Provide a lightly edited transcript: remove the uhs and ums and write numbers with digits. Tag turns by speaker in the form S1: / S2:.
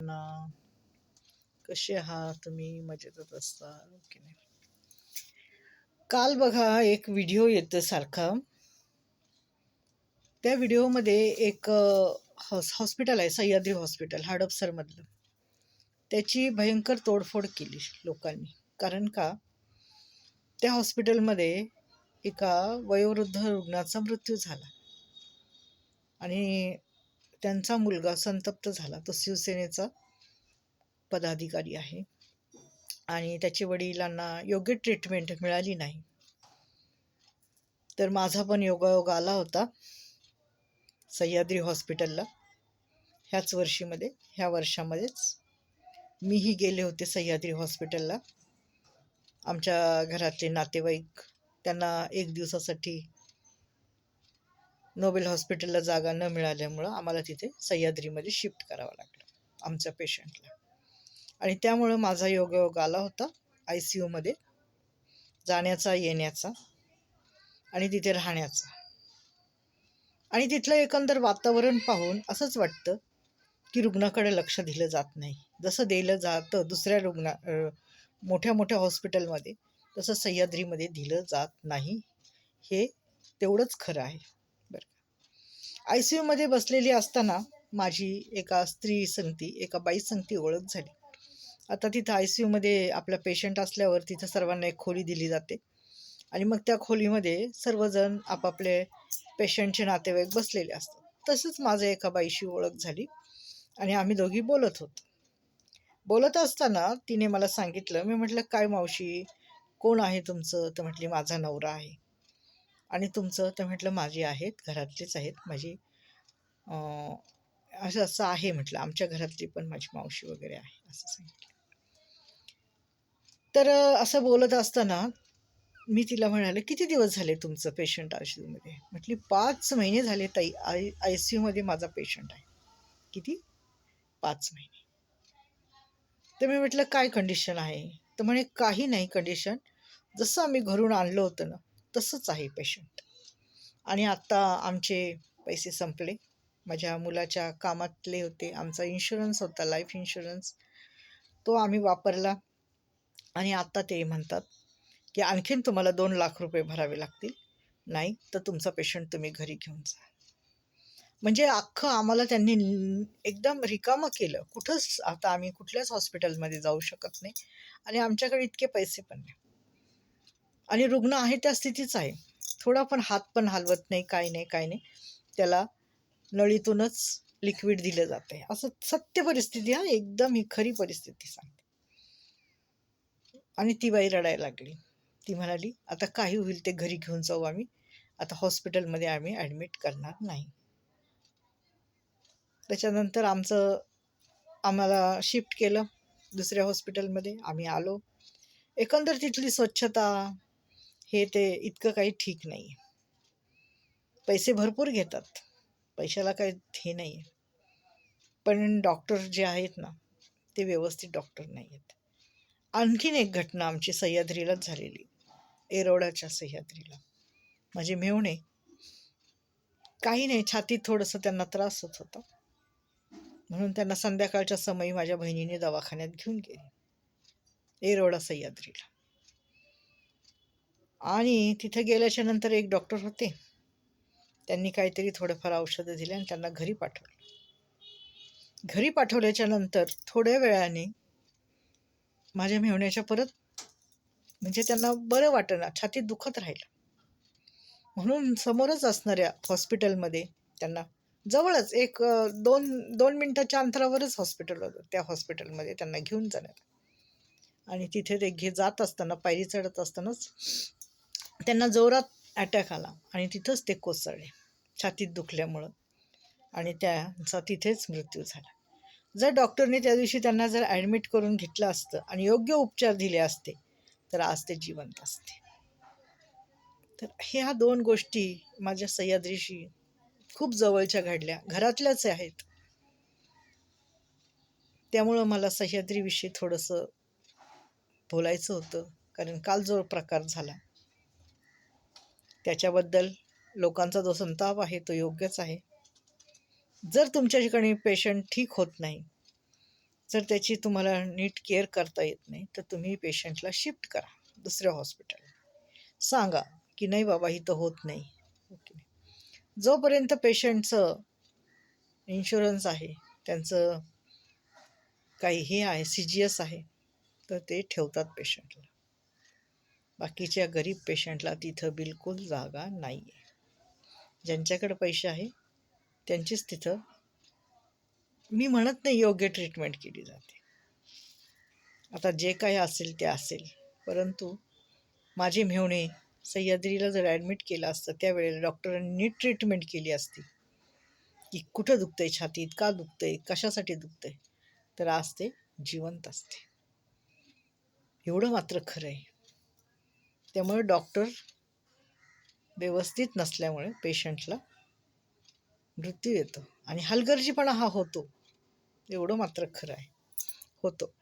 S1: ना कसे आहात तुम्ही? मजेतच असता की नाही? काल बघा एक व्हिडिओ येतो सारखा. त्या व्हिडिओमध्ये एक हॉस्पिटल आहे, सह्याद्री हॉस्पिटल हडपसरमधलं. त्याची भयंकर तोडफोड केली लोकांनी. कारण का त्या हॉस्पिटलमध्ये एका वयोवृद्ध रुग्णाचा मृत्यू झाला आणि त्यांचा मुलगा संतप्त झाला. तो शिवसेनेचा पदाधिकारी आहे आणि त्याच्या वडिलांना योग्य ट्रीटमेंट मिळाली नाही. तर माझा पण योगायोग आला होता सह्याद्री हॉस्पिटलला ह्या वर्षामध्येच मीही गेले होते सह्याद्री हॉस्पिटलला. आमच्या घरातले नातेवाईक त्यांना एक दिवसासाठी नोबेल हॉस्पिटलला जागा न मिळाल्यामुळं आम्हाला तिथे सह्याद्रीमध्ये शिफ्ट करावं लागलं आमच्या पेशंटला. आणि त्यामुळं माझा योगायोग आला होता ICUमध्ये जाण्याचा, येण्याचा आणि तिथे राहण्याचा. आणि तिथलं एकंदर वातावरण पाहून असंच वाटतं की रुग्णाकडे लक्ष दिलं जात नाही. जसं दिलं जातं दुसऱ्या मोठ्या मोठ्या हॉस्पिटलमध्ये, तसं सह्याद्रीमध्ये दिलं जात नाही. हे तेवढंच खरं आहे. बरं, ICUमध्ये बसलेली असताना माझी एका बाई संगती ओळख झाली. आता तिथं ICUमध्ये आपला पेशंट असल्यावर तिथं सर्वांना एक खोली दिली जाते आणि मग त्या खोलीमध्ये सर्वजण आपापले पेशंटचे नातेवाईक बसलेले असतात. तसंच माझं एका बाईशी ओळख झाली आणि आम्ही दोघी बोलत होतो. बोलत असताना तिने मला सांगितलं, मी म्हटलं काय मावशी, कोण आहे तुमचं? तर म्हटली माझा नवरा आहे. आणि तुमचं? तर म्हटलं माझी आहेत, घरातलीच आहेत माझी. असं असं आहे म्हटलं, आमच्या घरातली पण माझी मावशी वगैरे आहे असं सांगितलं. तर असं बोलत असताना मी तिला म्हणाले, किती दिवस झाले तुमचं पेशंट ICUमध्ये? म्हटली 5 महिने झाले ताई, ICUमध्ये माझा पेशंट आहे. किती? 5 महिने. तर मी म्हटलं काय कंडिशन आहे? तर म्हणे काही नाही कंडिशन, जसं आम्ही घरून आणलं होतं ना तसंच आहे पेशंट. आणि आत्ता आमचे पैसे संपले, माझ्या मुलाच्या कामातले होते, आमचा इन्शुरन्स होता, लाईफ इन्शुरन्स, तो आम्ही वापरला. आणि आत्ता ते म्हणतात की आणखीन तुम्हाला 2 लाख रुपये भरावे लागतील, नाही तर तुमचा पेशंट तुम्ही घरी घेऊन जा. म्हणजे अख्खं आम्हाला त्यांनी एकदम रिकामं केलं. आता आम्ही कुठल्याच हॉस्पिटलमध्ये जाऊ शकत नाही आणि आमच्याकडे इतके पैसे पण नाही. आणि रुग्ण आहे त्या स्थितीच आहे, थोडा पण हात पण हलवत नाही, काय नाही काय नाही. त्याला नळीतूनच लिक्विड दिलं जात आहे. असं सत्य परिस्थिती, हा एकदम ही खरी परिस्थिती सांगते. आणि ती बाई रडायला लागली. ती म्हणाली आता काही होईल ते घरी घेऊन जाऊ आम्ही, आता हॉस्पिटलमध्ये आम्ही ॲडमिट करणार नाही. त्याच्यानंतर आम्हाला शिफ्ट केलं दुसऱ्या हॉस्पिटलमध्ये. आम्ही आलो. एकंदर तिथली स्वच्छता हे ते इतकं काही ठीक नाही. पैसे भरपूर घेतात, पैशाला काही हे नाही आहे, पण डॉक्टर जे आहेत ना ते व्यवस्थित डॉक्टर नाही आहेत. आणखीन एक घटना आमची सह्याद्रीलाच झालेली, एरोडाच्या सह्याद्रीला. माझे मेहुणे, काही नाही, छातीत थोडंसं त्यांना त्रास होत होता, म्हणून त्यांना संध्याकाळच्या समयी माझ्या बहिणीने दवाखान्यात घेऊन गेली एरोडा सह्याद्रीला. आणि तिथे गेल्याच्या नंतर एक डॉक्टर होते, त्यांनी काहीतरी थोडंफार औषधं दिली आणि त्यांना घरी पाठवलं. घरी पाठवल्याच्या नंतर थोड्या वेळाने माझ्या मेहुण्याच्या परत म्हणजे त्यांना बरं वाटेना, छातीत दुखत राहिलं. म्हणून समोरच असणाऱ्या हॉस्पिटलमध्ये त्यांना, जवळच एक 2 मिनिटाच्या अंतरावरच हॉस्पिटल होतं, त्या हॉस्पिटलमध्ये त्यांना घेऊन जाण्यात. आणि तिथे ते जात असताना, पायरी चढत असतानाच त्यांना जोरात अटॅक आला आणि तिथंच ते कोसळले छातीत दुखल्यामुळं आणि त्यांचा तिथेच मृत्यू झाला. जर डॉक्टरने त्या दिवशी त्यांना जर ॲडमिट करून घेतलं असतं आणि योग्य उपचार दिले असते तर आज ते जिवंत असते. तर ह्या 2 गोष्टी माझ्या सह्याद्रीशी खूप जवळच्या घडल्या, घरातल्याच आहेत. त्यामुळं मला सह्याद्रीविषयी थोडंसं बोलायचं होतं, कारण काल जो प्रकार झाला त्याच्याबद्दल लोकांचा जो संताप आहे तो योग्यच आहे. जर तुमच्या ठिकाणी पेशंट ठीक होत नाही जर त्याची तुम्हाला नीट केअर करता येत नाही तर तुम्ही पेशंटला शिफ्ट करा दुसऱ्या हॉस्पिटलला. सांगा की नाही बाबा इथं होत नाही. ओके. जोपर्यंत पेशंटचं इन्शुरन्स आहे, त्यांचं काही हे आहे, CGS आहे, तर ते ठेवतात पेशंटला. बाकीच्या गरीब पेशंटला तिथं बिलकुल जागा नाही आहे. ज्यांच्याकडे पैसे आहे त्यांचीच तिथं, मी म्हणत नाही योग्य ट्रीटमेंट केली जाते. आता जे काही असेल ते असेल, परंतु माझे मेहुणे सह्याद्रीला जर ॲडमिट केलं असतं त्यावेळेला डॉक्टरांनी नीट ट्रीटमेंट केली असती की कुठं दुखतंय, छातीत का दुखतंय, कशासाठी दुखतंय, तर आज ते जिवंत असते. एवढं मात्र खरं आहे. त्यामुळे डॉक्टर व्यवस्थित नसल्यामुळे पेशंटला मृत्यू येतो आणि हलगर्जीपणा हा होतो. एवढं मात्र खरं आहे, होतो.